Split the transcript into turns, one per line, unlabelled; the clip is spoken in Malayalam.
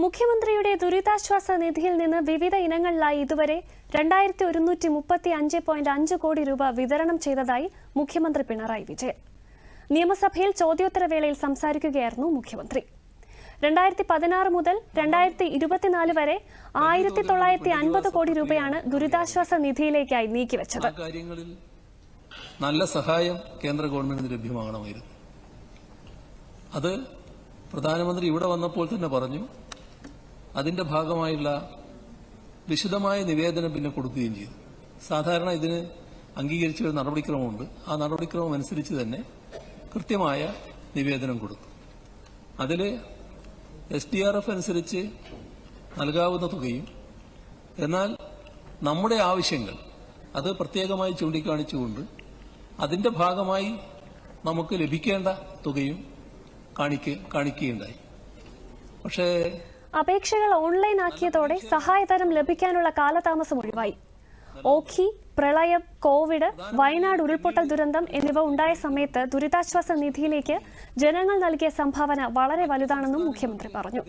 മുഖ്യമന്ത്രിയുടെ ദുരിതാശ്വാസ നിധിയിൽ നിന്ന് വിവിധ ഇനങ്ങളിലായി ഇതുവരെ 2135.5 കോടി രൂപ വിതരണം ചെയ്തതായി മുഖ്യമന്ത്രി പിണറായി വിജയൻ. നിയമസഭയിൽ ചോദ്യോത്തരവേളയിൽ സംസാരിക്കുകയായിരുന്നു മുഖ്യമന്ത്രി. 2016 മുതൽ 2024 വരെ 1950 കോടി രൂപയാണ് ദുരിതാശ്വാസ നിധിയിലേക്കായി നീക്കിവെച്ചത്.
നല്ല സഹായം കേന്ദ്ര ഗവൺമെന്റിന് ലഭ്യമാകണമായിരുന്നു. അത് പ്രധാനമന്ത്രി ഇവിടെ വന്നപ്പോൾ തന്നെ പറഞ്ഞു. അതിന്റെ ഭാഗമായുള്ള വിശദമായ നിവേദനം പിന്നെ കൊടുക്കുകയും ചെയ്തു. സാധാരണ ഇതിന് അംഗീകരിച്ച ഒരു നടപടിക്രമമുണ്ട്. ആ നടപടിക്രമം അനുസരിച്ച് തന്നെ കൃത്യമായ നിവേദനം കൊടുത്തു. അതിൽ SDRF അനുസരിച്ച് നൽകാവുന്ന തുകയും എന്നാൽ നമ്മുടെ ആവശ്യങ്ങൾ അത് പ്രത്യേകമായി ചൂണ്ടിക്കാണിച്ചുകൊണ്ട് അതിന്റെ ഭാഗമായി നമുക്ക് ലഭിക്കേണ്ട തുകയും കാണിക്കുകയുണ്ടായി. പക്ഷേ
അപേക്ഷകൾ ഓൺലൈൻ ആക്കിയതോടെ സഹായധനം ലഭിക്കാനുള്ള കാലതാമസം ഒഴിവായി. ഓഖി, പ്രളയം, കോവിഡ്, വയനാട് ഉരുൾപൊട്ടൽ ദുരന്തം എന്നിവ ഉണ്ടായ സമയത്ത് ദുരിതാശ്വാസ നിധിയിലേക്ക് ജനങ്ങൾ നൽകിയ സംഭാവന വളരെ വലുതാണെന്നും മുഖ്യമന്ത്രി പറഞ്ഞു.